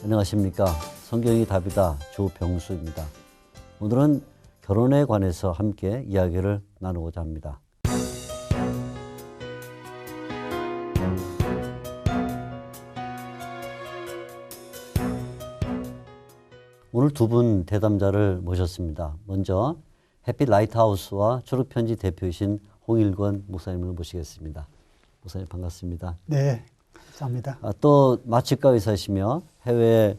안녕하십니까. 성경이 답이다. 조병수입니다. 오늘은 결혼에 관해서 함께 이야기를 나누고자 합니다. 오늘 두 분 대담자를 모셨습니다. 먼저 햇빛 라이트하우스와 초록편지 대표이신 홍일권 목사님을 모시겠습니다. 목사님 반갑습니다. 네, 감사합니다. 또 마취과 의사이시며 해외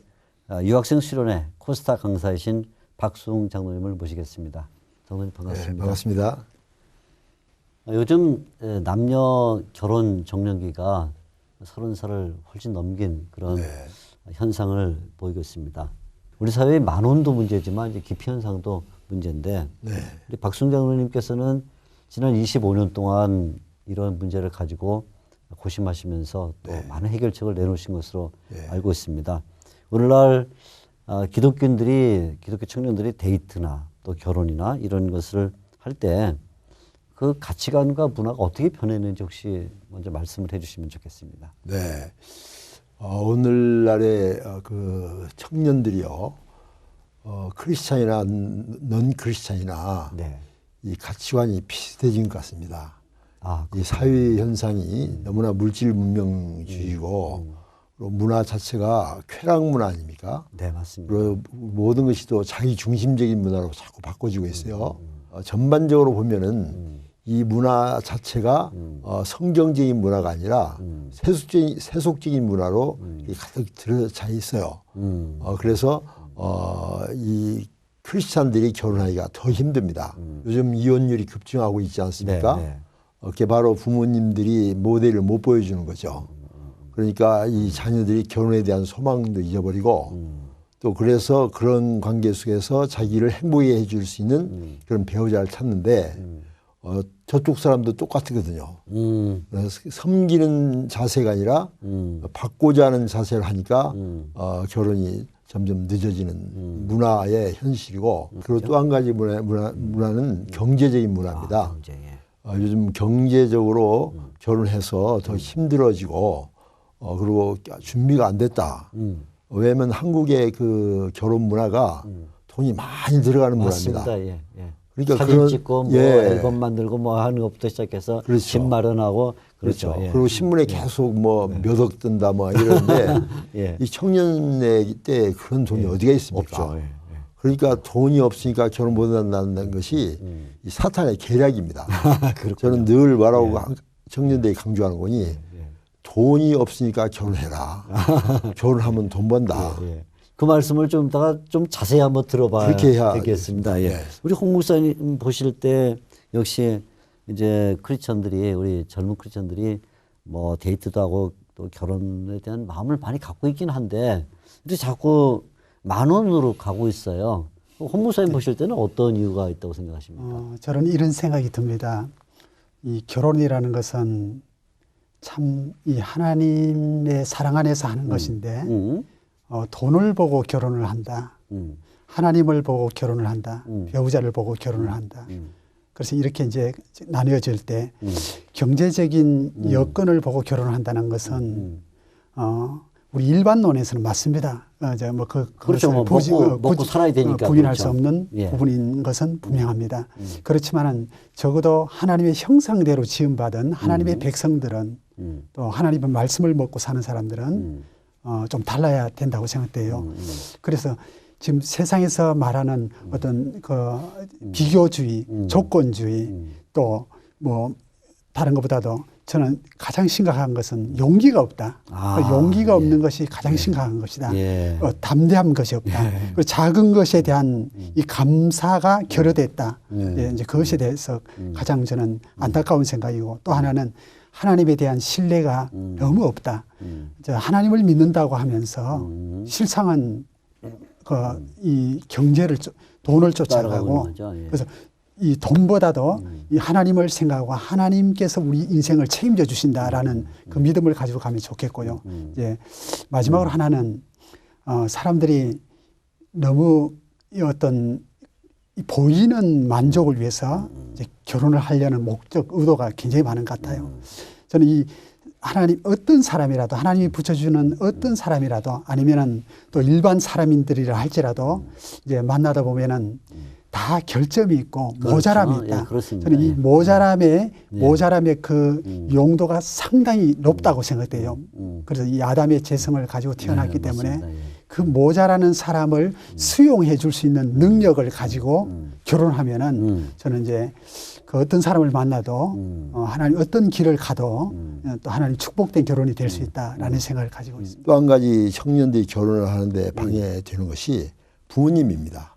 유학생 수련회 코스타 강사이신 박수웅 장로님을 모시겠습니다. 장로님 반갑습니다. 네, 반갑습니다. 요즘 남녀 결혼 적령기가 30살을 훨씬 넘긴 그런 현상을 보이고 있습니다. 우리 사회의 만혼도 문제지만 이제 기피 현상도 문제인데 우리 박수웅 장로님께서는 지난 25년 동안 이런 문제를 가지고 고심하시면서 또 많은 해결책을 내놓으신 것으로 알고 있습니다. 오늘날 기독교 청년들이 데이트나 또 결혼이나 이런 것을 할 때 그 가치관과 문화가 어떻게 변했는지 혹시 먼저 말씀을 해주시면 좋겠습니다. 네, 오늘날의 그 청년들이요, 크리스찬이나 넌 크리스찬이나 이 가치관이 비슷해진 것 같습니다. 이 사회 현상이 너무나 물질 문명주의고 그리고 문화 자체가 쾌락 문화 아닙니까? 네, 맞습니다. 그리고 모든 것이 또 자기 중심적인 문화로 자꾸 바꿔지고 있어요. 전반적으로 보면은 이 문화 자체가 성경적인 문화가 아니라 세속적인 문화로 가득 들어차 있어요. 그래서 이 크리스찬들이 결혼하기가 더 힘듭니다. 요즘 이혼율이 급증하고 있지 않습니까? 그게 바로 부모님들이 모델을 못 보여주는 거죠. 그러니까 이 자녀들이 결혼에 대한 소망도 잊어버리고 또 그래서 그런 관계 속에서 자기를 행복하게 해줄 수 있는 그런 배우자를 찾는데 저쪽 사람도 똑같거든요. 그래서 섬기는 자세가 아니라 받고자 하는 자세를 하니까 결혼이 점점 늦어지는 문화의 현실이고 그리고 또 한 가지 문화는 경제적인 문화입니다. 요즘 경제적으로 결혼해서 더 힘들어지고 그리고 준비가 안 됐다. 왜냐하면 한국의 그 결혼 문화가 돈이 많이 들어가는 문화입니다. 그러니까 사진 찍고 뭐 앨범 만들고 뭐 하는 것부터 시작해서 집 마련하고 그렇죠. 그리고 신문에 계속 뭐 몇 억 든다 뭐 이러는데 이 청년의 때 그런 돈이 어디가 있습니까? 없죠. 그러니까 돈이 없으니까 결혼 못 한다는 것이 이 사탄의 계략입니다. 저는 늘 뭐라고 청년들이 강조하는 거니 돈이 없으니까 결혼해라. 결혼하면 돈 번다. 그 말씀을 좀 이따가 좀 자세히 한번 들어봐야 되겠습니다. 우리 홍 목사님 보실 때 역시 이제 크리스천들이 우리 젊은 크리스천들이 뭐 데이트도 하고 또 결혼에 대한 마음을 많이 갖고 있긴 한데 근데 자꾸 만원으로 가고 있어요. 홍 목사님 보실 때는 어떤 이유가 있다고 생각하십니까? 저는 이런 생각이 듭니다. 이 결혼이라는 것은 참 이 하나님의 사랑 안에서 하는 것인데 돈을 보고 결혼을 한다. 하나님을 보고 결혼을 한다. 배우자를 보고 결혼을 한다. 그래서 이렇게 이제 나뉘어질 때 경제적인 여건을 보고 결혼을 한다는 것은 우리 일반론에서는 맞습니다. 그렇죠. 뭐 먹고 살아야 되니까 부인할 그렇죠. 수 없는 부분인 것은 분명합니다. 그렇지만은 적어도 하나님의 형상대로 지음받은 하나님의 백성들은 또 하나님의 말씀을 먹고 사는 사람들은 좀 달라야 된다고 생각돼요. 그래서 지금 세상에서 말하는 어떤 그 비교주의, 조건주의 또 뭐 다른 것보다도 저는 가장 심각한 것은 용기가 없다. 용기가 없는 것이 가장 심각한 것이다. 담대한 것이 없다. 그리고 작은 것에 대한 이 감사가 결여됐다. 이제 그것에 대해서 가장 저는 안타까운 생각이고 또 하나는 하나님에 대한 신뢰가 너무 없다. 하나님을 믿는다고 하면서 실상은 이 경제를 돈을 쫓아가고 그래서 이 돈보다도 이 하나님을 생각하고 하나님께서 우리 인생을 책임져 주신다라는 그 믿음을 가지고 가면 좋겠고요. 이제 마지막으로 하나는 사람들이 너무 이 어떤 보이는 만족을 위해서 이제 결혼을 하려는 목적, 의도가 굉장히 많은 것 같아요. 저는 이 하나님 어떤 사람이라도 하나님이 붙여주는 어떤 사람이라도 아니면은 또 일반 사람인들이라 할지라도 이제 만나다 보면은 다 결점이 있고 그렇죠. 모자람이 있다. 예, 그렇습니다. 저는 이 예. 모자람의 그 용도가 상당히 높다고 생각돼요. 그래서 이 아담의 재성을 가지고 태어났기 네, 때문에 맞습니다. 예. 그 모자라는 사람을 수용해 줄 수 있는 능력을 가지고 결혼하면은 저는 이제 그 어떤 사람을 만나도 하나님 어떤 길을 가도 또 하나님 축복된 결혼이 될 수 있다라는 생각을 가지고 있습니다. 또 한 가지 청년들이 결혼을 하는데 방해되는 것이 부모님입니다.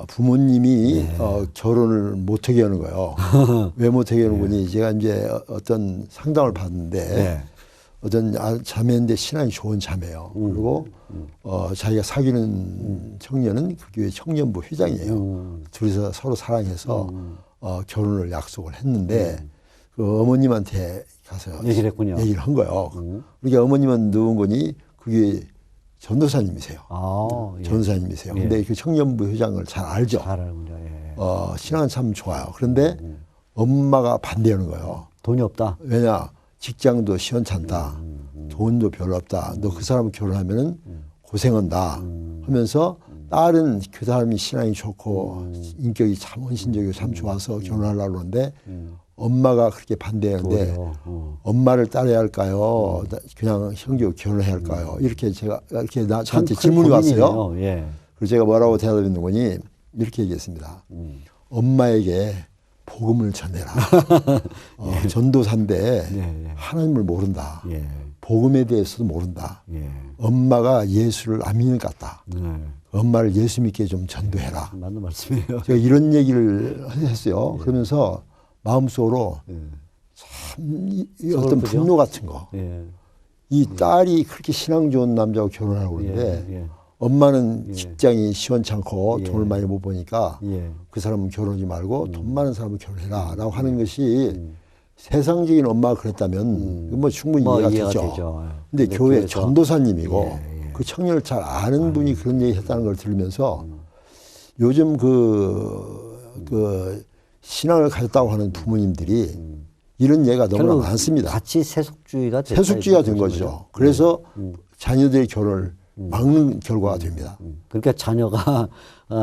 부모님이 결혼을 못하게 하는 거예요. 왜 못하게 하는 거니? 제가 이제 어떤 상담을 받는데 어떤 자매인데 신앙이 좋은 자매예요. 그리고 자기가 사귀는 청년은 그 교회 청년부 회장이에요. 둘이서 서로 사랑해서 결혼을 약속을 했는데 그 어머님한테 가서 얘기를 했군요. 얘기를 한 거예요. 그러니까 어머님은 누군 거니? 그게 전도사님이세요. 예. 전도사님이세요. 근데 그 청년부 회장을 잘 알죠. 잘 알군요. 예. 신앙은 참 좋아요. 그런데 엄마가 반대하는 거예요. 돈이 없다. 왜냐? 직장도 시원찮다. 돈도 별로 없다. 너 그 사람 결혼하면은 고생한다. 하면서 딸은 그 사람이 신앙이 좋고 인격이 참 헌신적이고 참 좋아서 결혼하려고 하는데 엄마가 그렇게 반대하는데 엄마를 따라야 할까요? 그냥 형제하고 결혼해야 할까요? 이렇게 제가 이렇게 저한테 질문이 왔어요. 예. 그래서 제가 뭐라고 대답했는 거니 이렇게 얘기했습니다. 엄마에게 복음을 전해라. 전도사인데 하나님을 모른다. 복음에 대해서도 모른다. 엄마가 예수를 안 믿는 것 같다. 엄마를 예수 믿게 좀 전도해라. 맞는 말씀이에요. 제가 이런 얘기를 했어요. 그러면서 마음속으로 참 어떤 분노 같은 거. 이 딸이 그렇게 신앙 좋은 남자하고 결혼하고 그러는데 엄마는 직장이 시원찮고 돈을 많이 못 버니까 그 사람은 결혼하지 말고 돈 많은 사람은 결혼해라 라고 하는 것이 세상적인 엄마가 그랬다면 뭐 충분히 이해가 되죠. 근데 교회 전도사님이고 그 청년을 잘 아는 분이 그런 얘기 했다는 걸 들으면서 요즘 그 신앙을 가졌다고 하는 부모님들이 이런 예가 너무나 많습니다. 같이 세속주의가 된 거죠. 그래서 자녀들의 결혼을 막는 결과가 됩니다. 그러니까 자녀가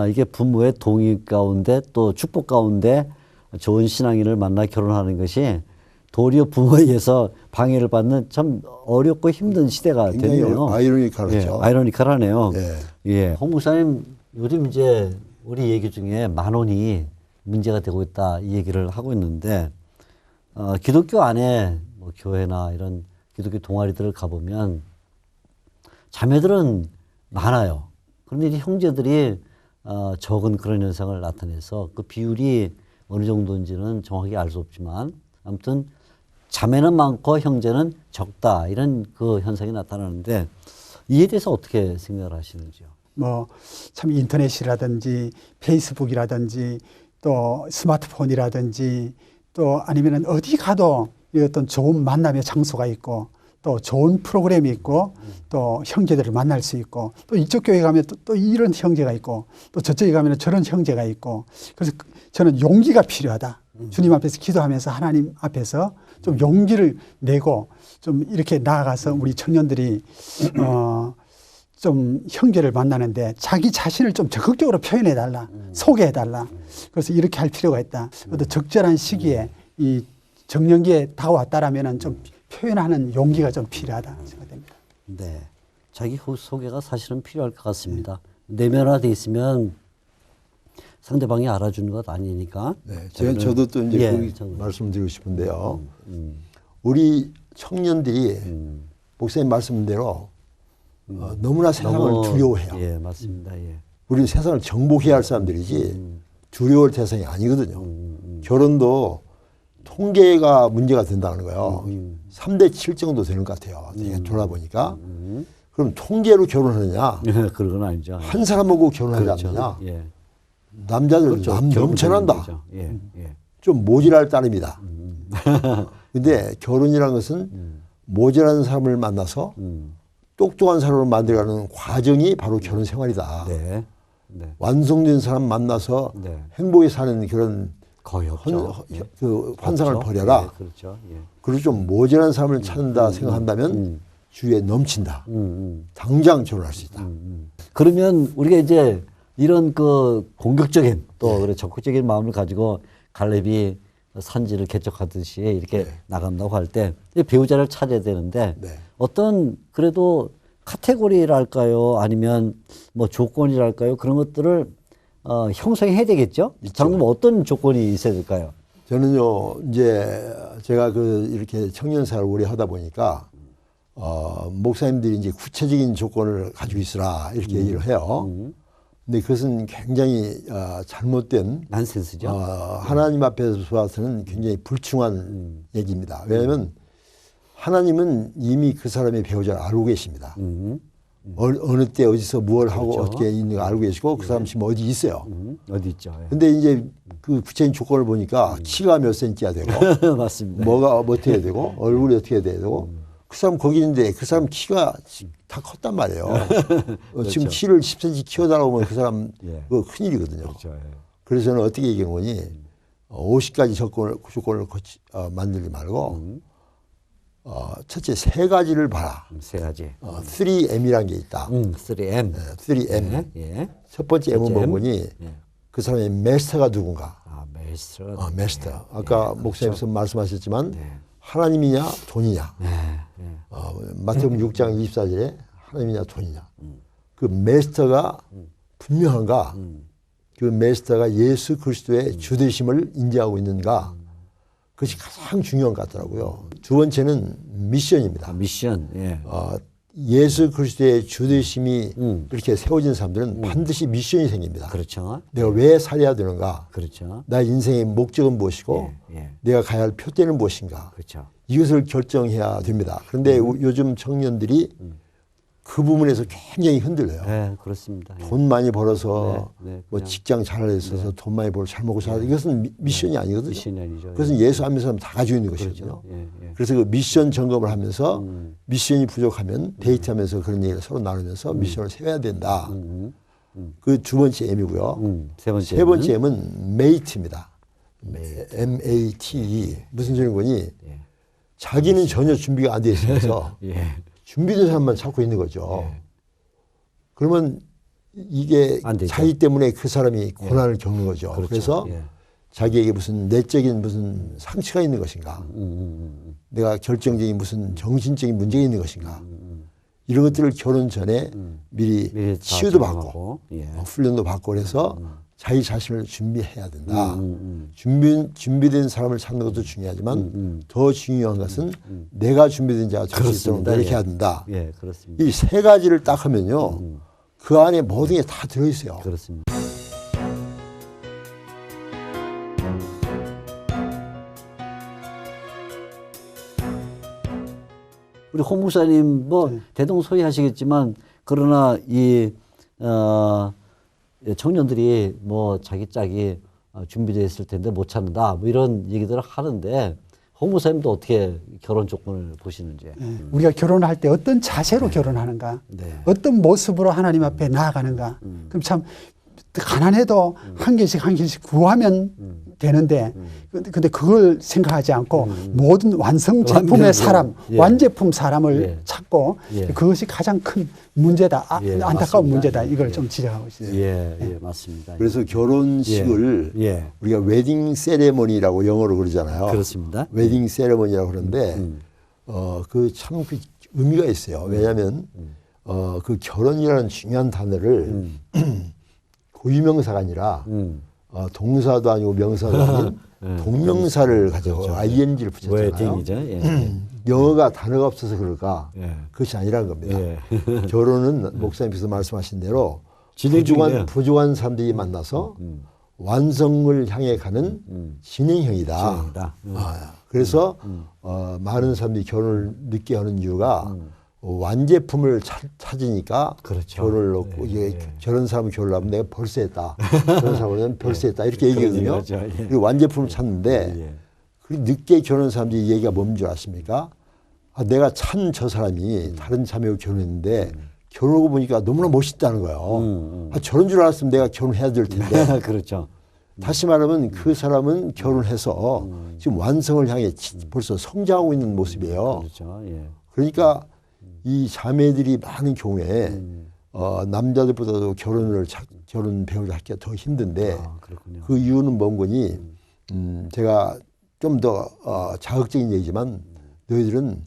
이게 부모의 동의 가운데 또 축복 가운데 좋은 신앙인을 만나 결혼하는 것이 도리어 부모에 의해서 방해를 받는 참 어렵고 힘든 시대가 됐네요. 아이러니컬하죠. 아이러니컬하네요. 예. 홍 목사님 요즘 이제 우리 얘기 중에 만원이 문제가 되고 있다 이 얘기를 하고 있는데 기독교 안에 뭐 교회나 이런 기독교 동아리들을 가보면 자매들은 많아요. 그런데 이제 형제들이 적은 그런 현상을 나타내서 그 비율이 어느 정도인지는 정확히 알 수 없지만 아무튼 자매는 많고 형제는 적다 이런 그 현상이 나타나는데 이에 대해서 어떻게 생각을 하시는지요? 뭐 참 인터넷이라든지 페이스북이라든지 또 스마트폰이라든지 또 아니면은 어디 가도 어떤 좋은 만남의 장소가 있고 또 좋은 프로그램이 있고 또 형제들을 만날 수 있고 또 이쪽 교회 가면 또 이런 형제가 있고 또 저쪽에 가면 저런 형제가 있고 그래서 저는 용기가 필요하다. 주님 앞에서 기도하면서 하나님 앞에서 좀 용기를 내고 좀 이렇게 나아가서 우리 청년들이 좀 형제를 만나는데 자기 자신을 좀 적극적으로 표현해달라. 소개해달라. 그래서 이렇게 할 필요가 있다. 어떤 적절한 시기에 이 정년기에 다가왔다라면 좀 표현하는 용기가 좀 필요하다 생각됩니다. 네. 자기 소개가 사실은 필요할 것 같습니다. 내면화돼 있으면 상대방이 알아주는 것 아니니까. 네. 저도 또 이제 말씀드리고 싶은데요. 우리 청년들이 목사님 말씀대로 너무나 세상을 두려워해요. 예, 맞습니다. 예. 우리는 세상을 정복해야 할 사람들이지 두려워할 대상이 아니거든요. 결혼도 통계가 문제가 된다는 거예요. 3대 7 정도 되는 것 같아요. 돌아보니까. 그럼 통계로 결혼하느냐? 그런 건 아니죠. 한 사람하고 결혼하지 그렇죠. 않느냐? 예. 남자들 그렇죠. 넘쳐난다. 예. 예. 좀 모질할 따름이다. 근데 결혼이라는 것은 모자란 사람을 만나서 똑똑한 사람을 만들어가는 과정이 바로 결혼 생활이다. 네. 네. 완성된 사람 만나서 네. 행복히 사는 그런 거의 없죠. 그 환상을 없죠. 버려라. 예, 그렇죠. 예. 그리고 좀 모자란 사람을 찾는다 생각한다면 주위에 넘친다. 당장 결혼할 수 있다. 그러면 우리가 이제 이런 그 공격적인 또 그래 적극적인 마음을 가지고 갈렙이 산지를 개척하듯이 이렇게 나간다고 할 때 배우자를 찾아야 되는데 네. 어떤 그래도 카테고리랄까요? 아니면 뭐 조건이랄까요? 그런 것들을 형성해야 되겠죠? 장로님 어떤 조건이 있어야 될까요? 저는요, 이제 제가 그 이렇게 청년사를 오래 하다 보니까 목사님들이 이제 구체적인 조건을 가지고 있으라 이렇게 얘기를 해요. 근데 그것은 굉장히 잘못된 난센스죠. 하나님 앞에서 봐서는 굉장히 불충한 얘기입니다. 왜냐하면 하나님은 이미 그 사람의 배우자를 알고 계십니다. 어느 때 어디서 무엇을 하고 그렇죠. 어떻게 있는가 알고 계시고 그 사람 지금 어디 있어요. 어디 있죠? 예. 근데 이제 그 구체적인 조건을 보니까 키가 몇 센치야 되고 맞습니다. 뭐가 어떻게 해야 되고 얼굴이 어떻게 해야 되고 그 사람 거기 있는데 그 사람 키가 다 컸단 말이에요. 지금 키를 10cm 키워달라고 하면 그 사람 예. 그거 큰일이거든요. 그렇죠. 예. 그래서 저는 어떻게 얘기하는 거니 50가지 조건을 만들지 말고 첫째 세 가지를 봐라. 세 가지. 3M이라는 게 있다. 3M. 3M. 예. 첫 번째 M은 M. 뭐니? 예. 그 사람의 마스터가 누군가. 아, 메이스터. 마스터. 아까 목사님께서 말씀하셨지만 네. 하나님이냐 돈이냐. 네. 마태복음 6장 24절에 하나님이냐 돈이냐. 그 마스터가 분명한가. 그 마스터가 예수 그리스도의 주되심을 인지하고 있는가. 그것이 가장 중요한 것 같더라고요. 두 번째는 미션입니다. 아, 미션. 예. 예수 그리스도의 주되심이 이렇게 세워진 사람들은 반드시 미션이 생깁니다. 그렇죠. 내가 왜 살아야 되는가? 그렇죠. 나의 인생의 목적은 무엇이고 예. 내가 가야 할 표대는 무엇인가? 그렇죠. 이것을 결정해야 됩니다. 그런데 요즘 청년들이 그 부분에서 굉장히 흔들려요. 네, 그렇습니다. 예. 돈 많이 벌어서 네, 뭐 그냥. 직장 잘 있어서 돈 많이 벌고 잘 먹고 살아. 이것은 미션이 아니거든요. 미션이 아니죠. 그것은 예수 안 믿는 사람 다 가지고 있는 것이거든요. 그렇죠. 예. 그래서 그 미션 점검을 하면서 미션이 부족하면 데이트하면서 그런 얘기를 서로 나누면서 미션을 세워야 된다. 그 두 번째 M이고요. 세 번째. 번째 M은 mate입니다. MATE. 무슨 소리인 거니? 자기는 전혀 준비가 안 돼 있으면서 예. 준비된 사람만 찾고 있는 거죠. 그러면 이게 안 되죠. 자기 때문에 그 사람이 고난을 겪는 거죠. 그렇죠. 그래서 예. 자기에게 무슨 내적인 무슨 상처가 있는 것인가? 내가 결정적인 무슨 정신적인 문제가 있는 것인가? 이런 것들을 결혼 전에 미리 미리 다 치유도 점검하고, 받고 예. 훈련도 받고 그래서 자기 자신을 준비해야 된다. 준비된 사람을 찾는 것도 중요하지만 더 중요한 것은 내가 준비된 자가 될 수 있도록 그렇습니다. 노력해야 예. 된다. 예, 그렇습니다. 이 세 가지를 딱 하면요. 그 안에 모든 게 다 들어있어요. 그렇습니다. 우리 홍 목사님 뭐 대동소이하시겠지만 그러나 이 청년들이 뭐 자기 짝이 준비되어 있을 텐데 못 찾는다 뭐 이런 얘기들을 하는데 홍 목사님도 어떻게 결혼 조건을 보시는지. 우리가 결혼할 때 어떤 자세로 결혼하는가, 네. 어떤 모습으로 하나님 앞에 나아가는가. 그럼 참 가난해도 한 개씩 구하면 되는데, 근데 그걸 생각하지 않고 모든 완성 제품의 완벽, 사람, 예. 완제품 사람을 예. 찾고 예. 그것이 가장 큰 문제다, 예, 안타까운 맞습니다. 문제다. 이걸 예. 좀 지적하고 있습니다. 예, 맞습니다. 그래서 결혼식을 예. 우리가 웨딩 세레머니라고 영어로 그러잖아요. 그렇습니다. 웨딩 세레머니라고 그러는데 그 참 그 의미가 있어요. 왜냐하면 그 결혼이라는 중요한 단어를 고유명사가 아니라 동사도 아니고 명사도 아닌 동명사를 가지고 ing를 붙였잖아요. 웨딩이죠. 예. 영어가 단어가 없어서 그럴까? 예. 그것이 아니라는 겁니다. 예. 결혼은 목사님께서 말씀하신 대로 진행 중이네요. 부족한 사람들이 만나서 완성을 향해 가는 진행형이다. 진행이다. 그래서 많은 사람들이 결혼을 늦게 하는 이유가 완제품을 찾으니까 그렇죠. 결혼을 놓고 이게 저런 사람을 결혼하면 내가 벌써 했다. 저런 사람은 벌써 했다. 이렇게 얘기하거든요. 그렇죠. 예. 그리고 완제품을 찾는데 예. 그 늦게 결혼한 사람들이 얘기가 뭔 줄 아십니까? 내가 찬 저 사람이 다른 자매하고 결혼했는데 결혼하고 보니까 너무나 멋있다는 거예요. 저런 줄 알았으면 내가 결혼해야 될 텐데. 그렇죠. 다시 말하면 그 사람은 결혼해서 지금 완성을 향해 벌써 성장하고 있는 모습이에요. 그렇죠. 예. 그러니까 이 자매들이 많은 경우에 남자들보다도 결혼 배우자 하기가 더 힘든데 아, 그렇군요. 그 이유는 뭔 거니? 제가 좀 더 자극적인 얘기지만 너희들은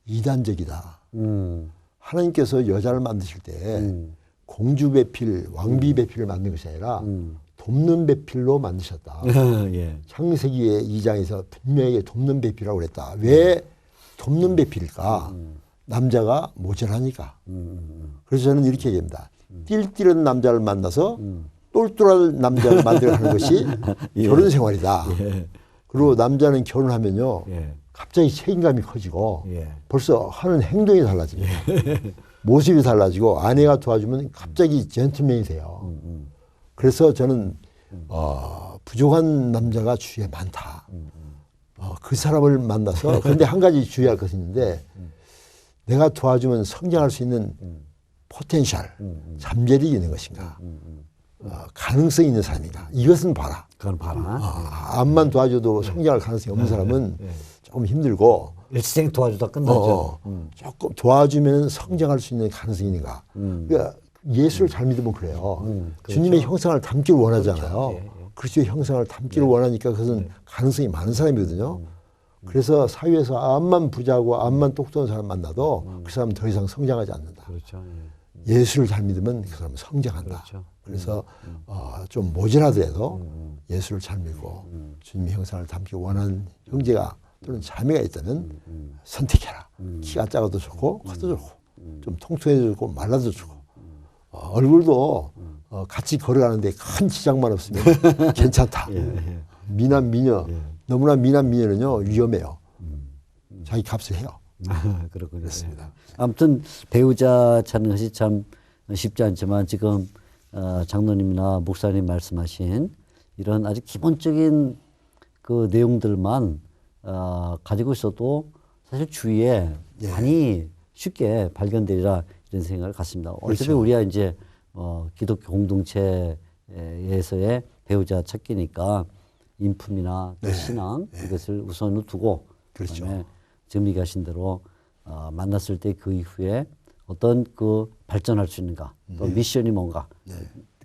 이단적이다. 하나님께서 여자를 만드실 때 공주 배필, 왕비 배필을 만든 것이 아니라 돕는 배필로 만드셨다. 예. 창세기의 2장에서 분명히 돕는 배필이라고 그랬다. 왜 돕는 배필일까? 남자가 모자라니까. 그래서 저는 이렇게 얘기합니다. 띨띨한 남자를 만나서 똘똘한 남자를 만들어가는 것이 예. 결혼 생활이다. 예. 그리고 남자는 결혼하면요. 예. 갑자기 책임감이 커지고 예. 벌써 하는 행동이 달라집니다. 모습이 달라지고 아내가 도와주면 갑자기 젠틀맨이 돼요. 그래서 저는 부족한 남자가 주위에 많다. 그 사람을 만나서 그런데 한 가지 주의할 것이 있는데 내가 도와주면 성장할 수 있는 포텐셜, 잠재력이 있는 것인가. 가능성이 있는 사람인가. 이것은 봐라. 그건 봐라. 암만 도와줘도 성장할 가능성이 없는 사람은 조금 힘들고 일생 도와주다 끝나죠. 조금 도와주면 성장할 수 있는 가능성이 있는가. 그러니까 예수를 잘 믿으면 그래요. 그렇죠. 주님의 형상을 담기를 원하잖아요. 그렇죠. 예, 예. 그리스도의 형상을 담기를 원하니까 그것은 가능성이 많은 사람이거든요. 그래서 사회에서 암만 부자고 암만 똑똑한 사람 만나도 그 사람은 더 이상 성장하지 않는다. 그렇죠. 예수를 잘 믿으면 그 사람은 성장한다. 그렇죠. 그래서 좀 모자라더라도 예수를 잘 믿고 주님의 형상을 담기 원하는 형제가 또는 자매가 있다면 선택해라. 키가 작아도 좋고 커도 좋고 좀 통통해도 좋고 말라도 좋고 얼굴도 같이 걸어가는데 큰 지장만 없으면 괜찮다. 미남 미녀 너무나 미남 미녀는요 위험해요. 자기 값을 해요. 그렇군요. 그렇습니다. 예. 아무튼 배우자 찾는 것이 참 쉽지 않지만 지금 장로님이나 목사님 말씀하신 이런 아주 기본적인 그 내용들만 가지고 있어도 사실 주위에 많이 쉽게 발견되리라 이런 생각을 갖습니다. 어차피 그렇죠. 우리가 이제 기독교 공동체에서의 배우자 찾기니까 인품이나 또 신앙 이것을 우선으로 두고 그렇죠. 그다음에 지금 얘기하신 대로 만났을 때 그 이후에 어떤 그 발전할 수 있는가 또 미션이 뭔가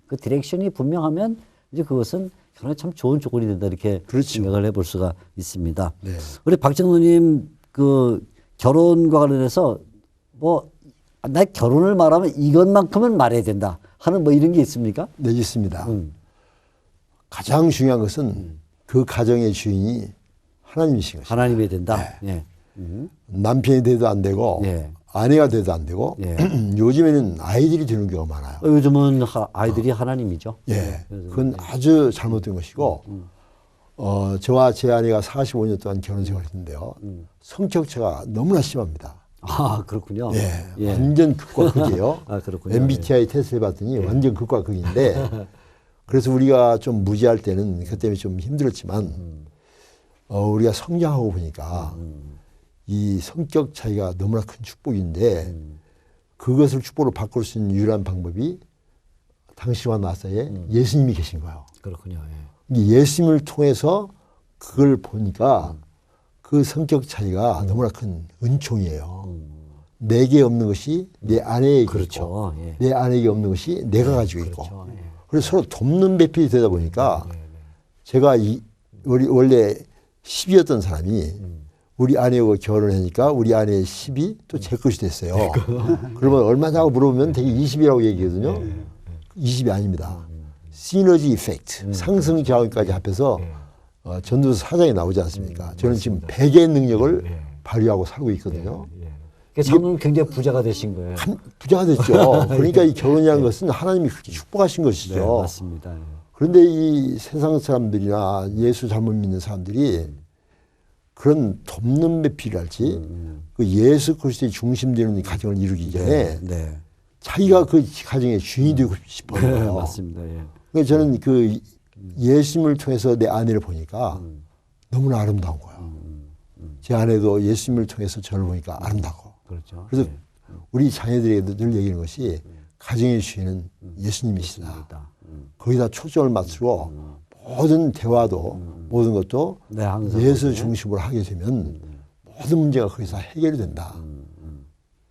그 디렉션이 분명하면 이제 그것은 결혼에 참 좋은 조건이 된다 이렇게 그렇죠. 생각을 해볼 수가 있습니다. 네. 우리 박정로님 그 결혼과 관련해서 뭐 나 결혼을 말하면 이것만큼은 말해야 된다 하는 뭐 이런 게 있습니까? 네, 있습니다. 가장 중요한 것은 그 가정의 주인이 하나님이신 것입니다. 하나님이 된다. 예. 남편이 돼도 안 되고 예. 아내가 돼도 안 되고 예. 요즘에는 아이들이 되는 경우가 많아요. 요즘은 아이들이 하나님이죠. 예, 그건 아주 잘못된 것이고 저와 제 아내가 45년 동안 결혼 생활했는데요. 성격차가 너무나 심합니다. 아 그렇군요. 예, 예. 완전 극과 극이에요. 아, 그렇군요. MBTI 테스트를 봤더니 완전 극과 극인데 그래서 우리가 좀 무지할 때는 그 때문에 좀 힘들었지만 우리가 성장하고 보니까 이 성격 차이가 너무나 큰 축복인데 그것을 축복으로 바꿀 수 있는 유일한 방법이 당신과 나 사이에 예수님이 계신 거예요. 그렇군요. 예. 이 예수님을 통해서 그걸 보니까 그 성격 차이가 너무나 큰 은총이에요. 내게 없는 것이 내 아내에게 그렇죠. 있고 예. 내 아내에게 없는 것이 내가 가지고 있고 그렇죠. 예. 그래서 서로 돕는 배필이 되다 보니까 제가 원래 10이었던 사람이 우리 아내하고 결혼하니까 우리 아내의 10이 또 제 것이 됐어요. 그러면 얼마냐고 물어보면 되게 20이라고 얘기하거든요. 20이 아닙니다. 시너지 이펙트, 상승 작용까지 합해서 전도서 4장에 나오지 않습니까? 저는 지금 100의 능력을 발휘하고 살고 있거든요. 그러니까 장로는 굉장히 부자가 되신 거예요. 부자가 됐죠. 그러니까 이 결혼이라는 것은 하나님이 그렇게 축복하신 것이죠. 네, 맞습니다. 예. 그런데 이 세상 사람들이나 예수 잘못 믿는 사람들이 그런 돕는 배필이랄지 그 예수 그리스도의 중심되는 가정을 이루기 전에 네. 자기가 그 가정의 주인이 되고 싶어요. 네, 맞습니다. 예. 그러니까 저는 그 예수님을 통해서 내 아내를 보니까 너무나 아름다운 거예요. 제 아내도 예수님을 통해서 저를 보니까 아름다워. 그렇죠. 그래서 예. 우리 자녀들에게도 늘 얘기하는 것이 가정의 주인은 예수님이시다. 맞습니다. 거기다 초점을 맞추고 모든 대화도 모든 것도 네, 항상 예수 그렇게. 중심으로 하게 되면 모든 문제가 거기서 해결이 된다.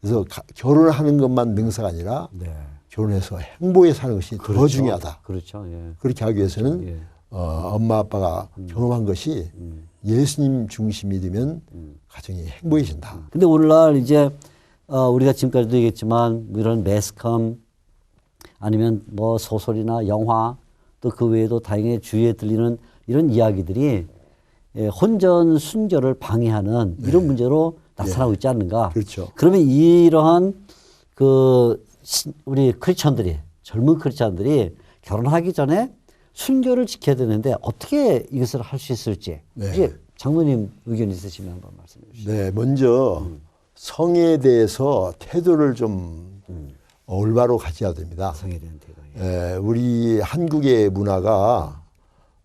그래서 결혼을 하는 것만 능사가 아니라 네. 결혼해서 행복에 사는 것이 더 그렇죠. 중요하다. 그렇죠. 예. 그렇게 하기 위해서는 예. 엄마 아빠가 경험한 것이 예수님 중심이 되면 가정이 행복해진다. 근데 오늘날 이제 우리가 지금까지도 얘기했지만 이런 매스컴 아니면 뭐 소설이나 영화 또 그 외에도 다행히 주위에 들리는 이런 이야기들이 혼전 순결을 방해하는 이런 문제로 나타나고 있지 않는가. 그렇죠. 그러면 이러한 우리 크리스천들이 젊은 크리스천들이 결혼하기 전에 순결을 지켜야 되는데 어떻게 이것을 할 수 있을지 네. 이제 장모님 의견 있으시면 한번 말씀해 주시죠. 네, 먼저 성에 대해서 태도를 좀 올바로 가져야 됩니다. 성에 대한 태도. 우리 한국의 문화가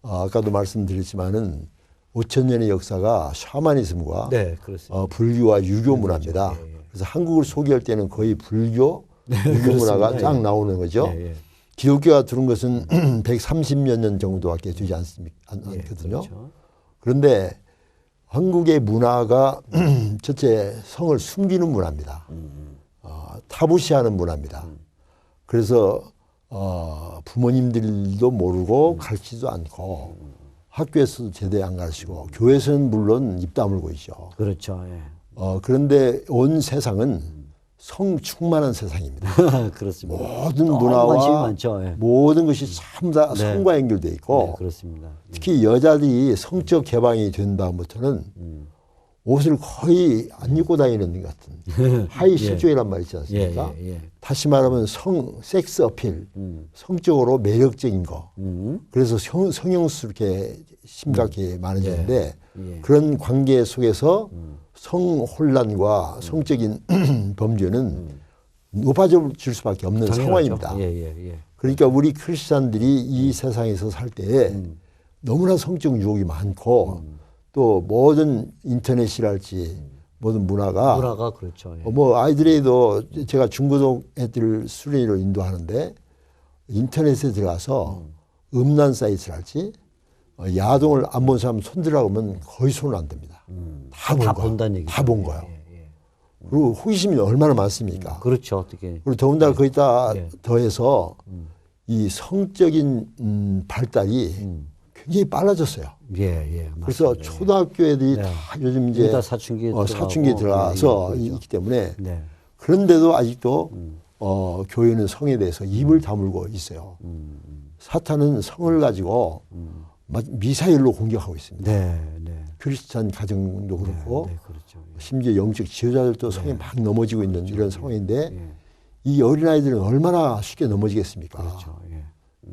아까도 말씀드렸지만은 5천 년의 역사가 샤머니즘과 네, 그렇습니다. 불교와 유교 문화입니다. 그래서 한국을 소개할 때는 거의 불교, 유교 문화가 쫙 나오는 거죠. 예, 예. 기독교가 들은 것은 130몇 년 정도밖에 되지 않거든요. 그렇죠. 그런데 한국의 문화가 첫째 성을 숨기는 문화입니다. 타부시하는 문화입니다. 그래서 부모님들도 모르고 가르치지도 않고 학교에서도 제대로 안 가르치고 교회에서는 물론 입 다물고 있죠. 그렇죠. 예. 그런데 온 세상은 성 충만한 세상입니다. 그렇습니다. 모든 관심이 문화와 많죠. 예. 모든 것이 참 다 네. 성과 연결되어 있고 네, 그렇습니다. 특히 여자들이 성적 개방이 된 다음부터는 옷을 거의 안 입고 다니는 것 같은 하이 실종이란 말 있지 않습니까? 예. 다시 말하면 섹스 어필, 성적으로 매력적인 거. 그래서 성형스럽게 심각하게 많아지는데 예. 그런 관계 속에서 성혼란과 성적인 범죄는 높아질 수밖에 없는 당연하죠. 상황입니다. 예. 그러니까 우리 크리스찬들이 이 세상에서 살 때 너무나 성적 유혹이 많고 또 모든 인터넷이랄지 모든 문화가 그렇죠. 예. 뭐 아이들에도 제가 중고등 애들 수련회를 인도하는데 인터넷에 들어가서 음란 사이트랄지 야동을 안 본 사람 손들라고 하면 거의 손을 안 듭니다. 다 본다는 얘기죠. 다 본 거예요. 그리고 호기심이 얼마나 많습니까? 그렇죠. 어떻게. 그리고 더군다나 거기다 더해서 이 성적인 발달이 굉장히 빨라졌어요. 예. 그래서 맞습니다. 초등학교 애들이 네. 다 요즘 이제 다 사춘기에 사춘기에 들어가서 그렇죠. 있기 때문에 네. 그런데도 아직도 교회는 성에 대해서 입을 다물고 있어요. 사탄은 성을 가지고 미사일로 공격하고 있습니다. 네. 크리스찬 가정도 그렇고 네, 그렇죠. 심지어 영적 지도자들도 성에 막 넘어지고 있는 이런 상황인데 예. 이 어린아이들은 얼마나 쉽게 넘어지겠습니까? 그렇죠. 예.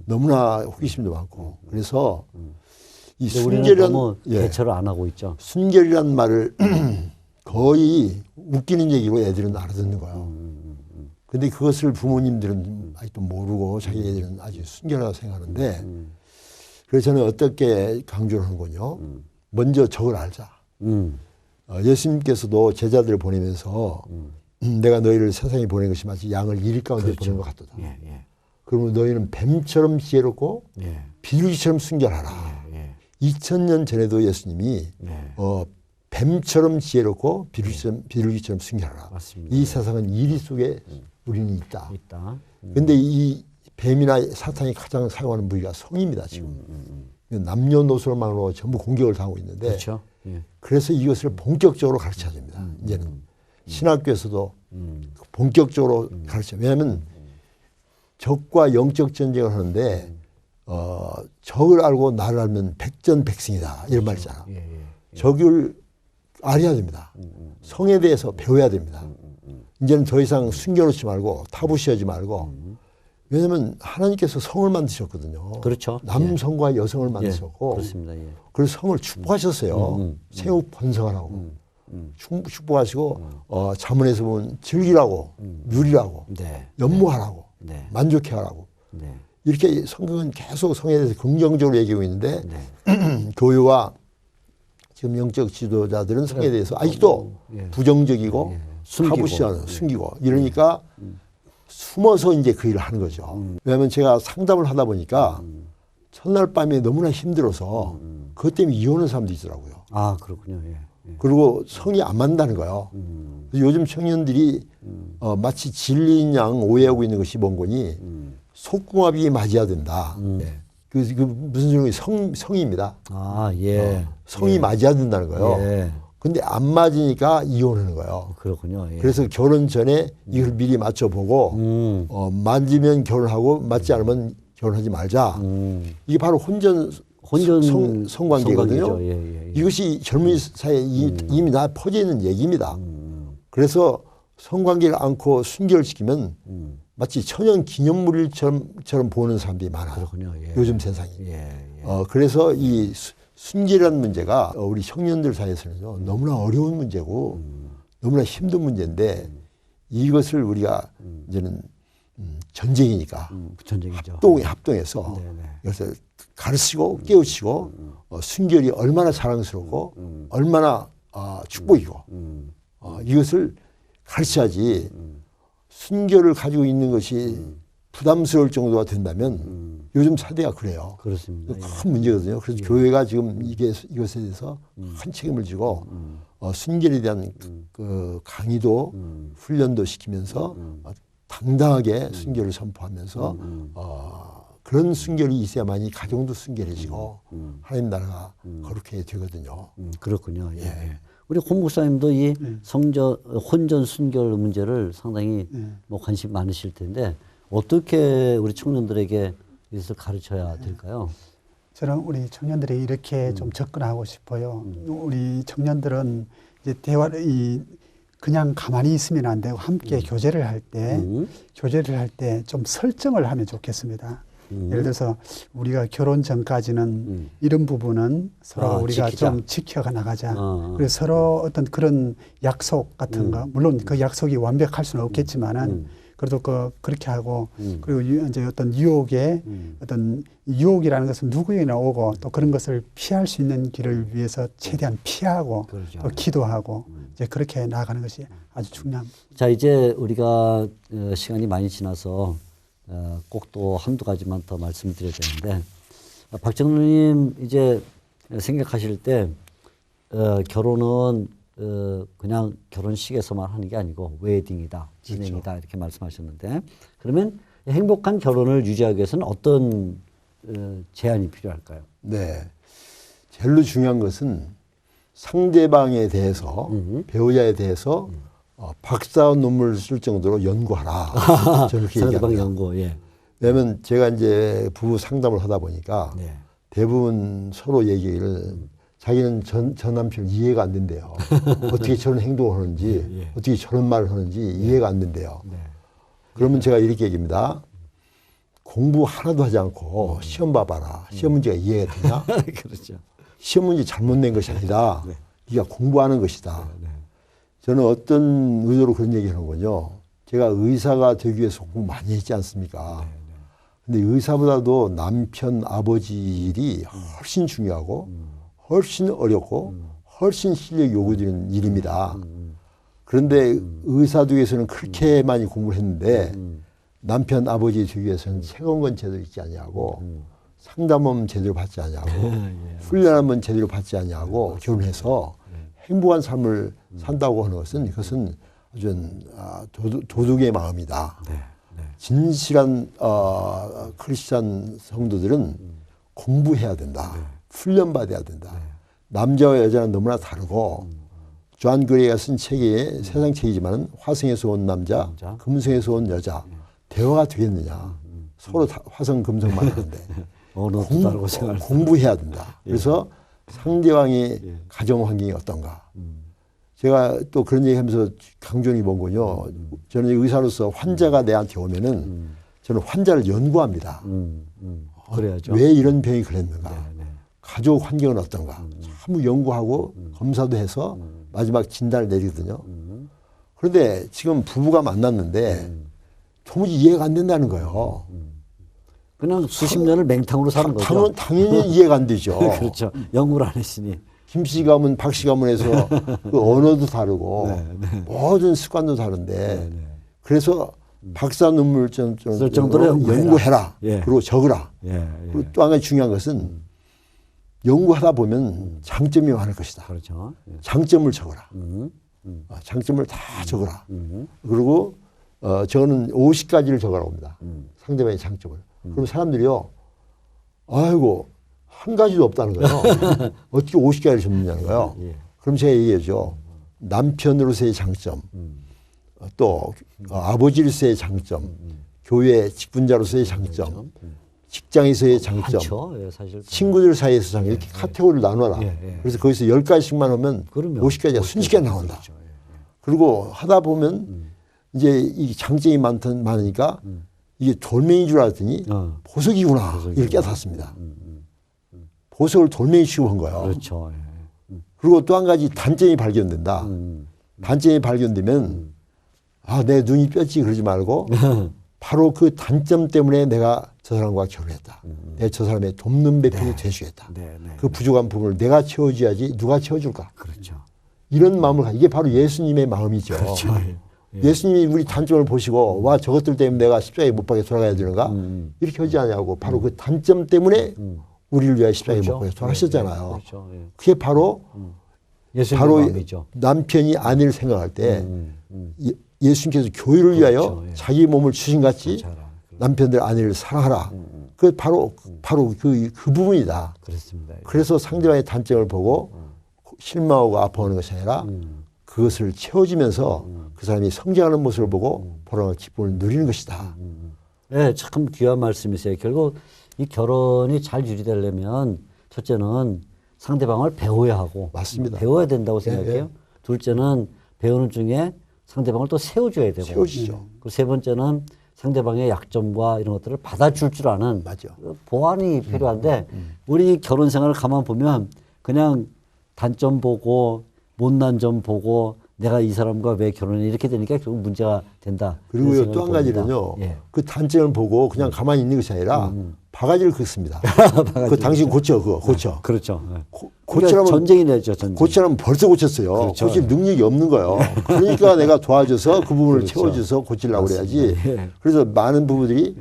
너무나 호기심도 많고 그래서 이 근데 우리는 순결이란 너무 대처를 안 하고 있죠. 순결이란 말을 거의 웃기는 얘기로 애들은 알아듣는 거예요. 근데 그것을 부모님들은 아직도 모르고 자기 애들은 아주 순결하다고 생각하는데 그래서 저는 어떻게 강조를 하는군요. 먼저 저걸 알자. 예수님께서도 제자들을 보내면서 내가 너희를 세상에 보낸 것이 마치 양을 이리 가운데 보낸 것 같도다. 예. 그러면 너희는 뱀처럼 지혜롭고 예. 비둘기처럼 순결하라. 2000년 전에도 예수님이 뱀처럼 지혜롭고 비둘기처럼 순결하라. 맞습니다. 이 세상은 이리 속에 우리는 있다. 있다. 근데 이 뱀이나 사탄이 가장 사용하는 무기가 성입니다. 지금. 남녀노소만으로 전부 공격을 당하고 있는데 그렇죠. 예. 그래서 이것을 본격적으로 가르쳐야 됩니다. 이제는 신학교에서도 본격적으로 가르쳐요. 왜냐하면 적과 영적 전쟁을 하는데 적을 알고 나를 알면 백전백승이다 이런 말 있잖아. 적을 알아야 됩니다. 성에 대해서 배워야 됩니다. 이제는 더 이상 숨겨놓지 말고 타부시하지 말고 왜냐하면 하나님께서 성을 만드셨거든요. 그렇죠. 남성과 여성을 만드셨고 그렇습니다. 예. 그래서 성을 축복하셨어요. 생육 번성하라고 축복하시고 자문에서 보면 즐기라고 누리라고 네. 연모하라고 네. 만족해하라고 네. 이렇게 성경은 계속 성에 대해서 긍정적으로 얘기하고 있는데 네. 교회와 지금 영적 지도자들은 성에 대해서 아직도 부정적이고 타부시하는 숨기고 이러니까 숨어서 이제 그 일을 하는 거죠. 왜냐하면 제가 상담을 하다 보니까 첫날 밤에 너무나 힘들어서 그것 때문에 이혼한 사람도 있더라고요. 아, 그렇군요. 예. 예. 그리고 성이 안 맞는다는 거예요. 그래서 요즘 청년들이 마치 진리인 양 오해하고 있는 것이 뭔 거니 속궁합이 맞아야 된다. 예. 그 무슨 소리 성입니다. 아, 예. 성이 예. 맞아야 된다는 거예요. 예. 근데 안 맞으니까 이혼하는 거예요. 그렇군요. 예. 그래서 결혼 전에 이걸 미리 맞춰보고 맞으면 결혼하고 맞지 않으면 결혼하지 말자. 이게 바로 혼전 성관계거든요. 성관계죠. 예, 예, 예. 이것이 젊은 사회에 이미 다 퍼져 있는 얘기입니다. 그래서 성관계를 않고 순결시키면 마치 천연 기념물처럼 보는 사람들이 많아요. 그렇군요. 예. 요즘 세상이. 예, 예. 그래서 이 순결이라는 문제가 우리 청년들 사이에서는요, 너무나 어려운 문제고 너무나 힘든 문제인데 이것을 우리가 이제는 전쟁이니까 전쟁이죠. 합동해서 네네. 그래서 가르치고 깨우치고 순결이 얼마나 사랑스럽고 얼마나 축복이고 이것을 가르쳐야지 순결을 가지고 있는 것이 부담스러울 정도가 된다면 요즘 사대가 그래요. 그렇습니다. 예. 큰 문제거든요. 그래서 교회가 지금 이것에 대해서 큰 책임을 지고 순결에 대한 그 강의도 훈련도 시키면서 당당하게 순결을 선포하면서 그런 순결이 있어야만이 가정도 순결해지고 하나님 나라가 거룩해 되거든요. 그렇군요. 예. 예. 우리 권 목사님도 이 혼전 순결 문제를 상당히 뭐 관심 많으실 텐데 어떻게 우리 청년들에게 이것을 가르쳐야 될까요? 저는 우리 청년들이 이렇게 좀 접근하고 싶어요. 우리 청년들은 이제 그냥 가만히 있으면 안 되고 함께 교제를 할 때 좀 설정을 하면 좋겠습니다. 예를 들어서 우리가 결혼 전까지는 이런 부분은 서로 우리가 지키자. 좀 지켜가 나가자. 그리고 서로 어떤 그런 약속 같은 거, 물론 그 약속이 완벽할 수는 없겠지만은 그래도 그렇게 하고 그리고 이제 어떤 어떤 유혹이라는 것은 누구에게나 오고 또 그런 것을 피할 수 있는 길을 위해서 최대한 피하고 그렇죠. 또 기도하고 이제 그렇게 나아가는 것이 아주 중요합니다. 자, 이제 우리가 시간이 많이 지나서 꼭 또 한두 가지만 더 말씀드려야 되는데 박정루님 이제 생각하실 때 결혼은 그냥 결혼식에서만 하는 게 아니고 웨딩이다, 진행이다 그렇죠. 이렇게 말씀하셨는데 그러면 행복한 결혼을 유지하기 위해서는 어떤 제안이 필요할까요? 네. 제일 중요한 것은 상대방에 대해서 배우자에 대해서 박사 논문을 쓸 정도로 연구하라. 저는 그렇게 상대방 얘기합니다. 연구, 예. 왜냐하면 제가 이제 부부 상담을 하다 보니까 네. 대부분 서로 얘기를 자기는 전 남편 이해가 안 된대요. 어떻게 저런 행동을 하는지, 어떻게 저런 말을 하는지 이해가 안 된대요. 네. 그러면 제가 이렇게 얘기합니다. 공부 하나도 하지 않고 시험 봐봐라. 시험 문제가 이해가 되냐? 그렇죠. 시험 문제 잘못 낸 것이 아니라 네가 공부하는 것이다. 저는 어떤 의도로 그런 얘기를 하는군요. 제가 의사가 되기 위해서 공부 많이 했지 않습니까? 근데 의사보다도 남편, 아버지 일이 훨씬 중요하고 훨씬 어렵고 훨씬 실력이 요구되는 일입니다. 그런데 의사 되기 위해서는 그렇게 많이 공부를 했는데 남편, 아버지 되기 위해서는 체험건 제대로 있지 않냐고 상담은 제대로 받지 않냐고 훈련하면 제대로 받지 않냐고 결혼해서 행복한 삶을 산다고 하는 것은 그것은 아주 도둑의 마음이다. 진실한 크리스찬 성도들은 공부해야 된다. 훈련받아야 된다. 남자와 여자는 너무나 다르고 존 그레이가 쓴 책이 세상 책이지만 화성에서 온 남자, 금성에서 온 여자 대화가 되겠느냐. 서로 화성 금성만 하는데 공부해야 된다. 그래서 상대방의 가정 환경이 어떤가. 제가 또 그런 얘기하면서 강조하는 게 뭔군요. 저는 의사로서 환자가 내한테 오면은 저는 환자를 연구합니다. 그래야죠. 왜 이런 병이 그랬는가. 가족 환경은 어떤가. 전부 연구하고 검사도 해서 마지막 진단을 내리거든요. 그런데 지금 부부가 만났는데 도무지 이해가 안 된다는 거예요. 그냥 수십 년을 맹탕으로 사는 거죠. 당연히 이해가 안 되죠. 그렇죠. 연구를 안 했으니. 김씨 가문, 박씨 가문에서 그 언어도 다르고 모든 습관도 다른데 그래서 박사 논문을 쓸 정도로 연구해라. 예. 그리고 적으라. 예, 그리고 또 한 가지 중요한 것은 연구하다 보면 장점이 많을 것이다. 그렇죠. 예. 장점을 적어라. 장점을 다 적어라. 그리고 저는 50가지를 적으라고 합니다. 상대방의 장점을. 그럼 사람들이요. 아이고 한 가지도 없다는 거예요. 어떻게 50가지를 적느냐는 거예요. 예. 그럼 제가 얘기하죠. 남편으로서의 장점, 또 아버지로서의 장점, 교회 직분자로서의 장점, 직장에서의 장점, 많죠. 예, 사실. 친구들 사이에서 장점 이렇게 카테고리를 나눠라. 그래서 거기서 10가지씩만 하면 그러면 50가지가 순식간에 나온다. 그렇죠. 예. 그리고 하다 보면 이제 이 장점이 많으니까 이게 돌멩이인 줄 알았더니 보석이구나 이렇게 깨닫습니다. 보석을 돌멩이 취급한 거예요. 그렇죠. 예. 그리고 또 한 가지 단점이 발견된다. 단점이 발견되면 아, 내 눈이 뼈지 그러지 말고 바로 그 단점 때문에 내가 저 사람과 결혼했다. 내가 저 사람의 돕는 배필이 돼주겠다. 그 부족한 부분을 내가 채워줘야지 누가 채워줄까. 그렇죠. 이런 마음을 이게 바로 예수님의 마음이죠. 그렇죠. 예수님이 우리 단점을 보시고 와 저것들 때문에 내가 십자가에 못 박혀 돌아가야 되는가 이렇게 하지 않냐고 바로 그 단점 때문에 우리를 위하여 십자가에 못 박혀 돌아가셨잖아요. 그렇죠. 예. 그게 바로 예수님의 마음이죠. 남편이 아내를 생각할 때 예수님께서 교회를 위하여 그렇죠. 예. 자기 몸을 주신 같이 그렇죠. 남편들 아내를 사랑하라. 그 바로 그 부분이다. 그렇습니다. 예. 그래서 상대방의 단점을 보고 실망하고 아파하는 것이 아니라 그것을 채워주면서 그 사람이 성장하는 모습을 보고 보람과 기쁨을 누리는 것이다. 네, 참 귀한 말씀이세요. 결국 이 결혼이 잘 유지되려면 첫째는 상대방을 배워야 하고 맞습니다. 배워야 된다고 생각해요. 예. 둘째는 배우는 중에 상대방을 또 세워줘야 되고 세워주죠. 그 세 번째는 상대방의 약점과 이런 것들을 받아줄 줄 아는 맞죠. 보완이 필요한데 우리 결혼 생활을 가만 보면 그냥 단점 보고 못난 점 보고 내가 이 사람과 왜 결혼해 이렇게 되니까 결국 문제가 된다. 그리고요 또 한 가지는요. 예. 그 단점을 보고 그냥 가만히 있는 것이 아니라 바가지를 긋습니다. 그 당신 고쳐 그거 고쳐. 그렇죠. 예. 고치라면 전쟁이 되죠. 전쟁. 고치라면 벌써 고쳤어요. 그렇죠. 고칠 능력이 없는 거예요. 그러니까 내가 도와줘서 그 부분을 그렇죠. 채워줘서 고치려고 그래야지. 예. 그래서 많은 부부들이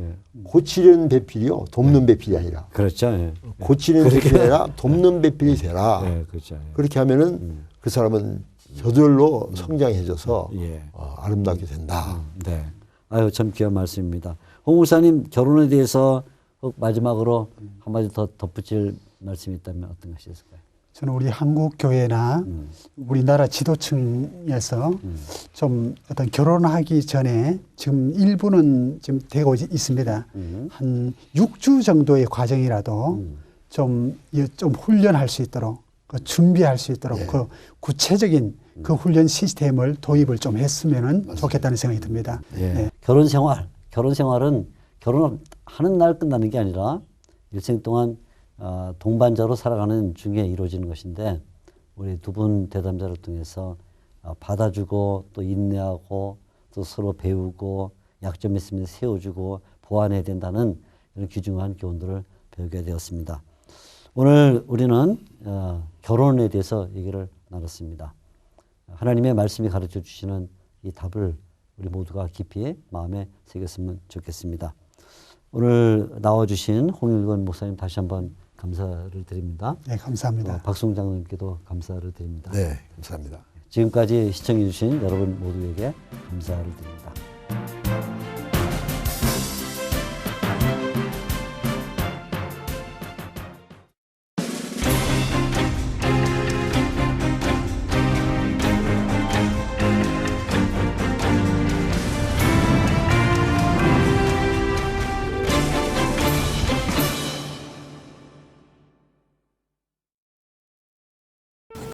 고치려는 배필이요. 돕는 배필이 아니라. 그렇죠. 예. 고치는 배필이 아니라 돕는 배필이 되라. 예, 그렇죠. 예. 그렇게 하면은 그 사람은 저절로 성장해져서 예. 아름답게 된다. 네. 아유, 참 귀한 말씀입니다. 홍 목사님 결혼에 대해서 혹 마지막으로 한마디 더 덧붙일 말씀이 있다면 어떤 것이 있을까요? 저는 우리 한국 교회나 우리나라 지도층에서 좀 어떤 결혼하기 전에 지금 일부는 지금 되고 있습니다. 한 6주 정도의 과정이라도 좀 훈련할 수 있도록 그 준비할 수 있도록 그 구체적인 그 훈련 시스템을 도입을 좀 했으면 좋겠다는 생각이 듭니다. 예. 네. 결혼 생활은 결혼하는 날 끝나는 게 아니라 일생 동안 동반자로 살아가는 중에 이루어지는 것인데 우리 두 분 대담자를 통해서 받아주고 또 인내하고 또 서로 배우고 약점 있으면 세워주고 보완해야 된다는 이런 귀중한 교훈들을 배우게 되었습니다. 오늘 우리는 결혼에 대해서 얘기를 나눴습니다. 하나님의 말씀이 가르쳐 주시는 이 답을 우리 모두가 깊이 마음에 새겼으면 좋겠습니다. 오늘 나와주신 홍일권 목사님 다시 한번 감사를 드립니다. 네, 감사합니다. 박송 장로님께도 감사를 드립니다. 네, 감사합니다. 지금까지 시청해 주신 여러분 모두에게 감사를 드립니다.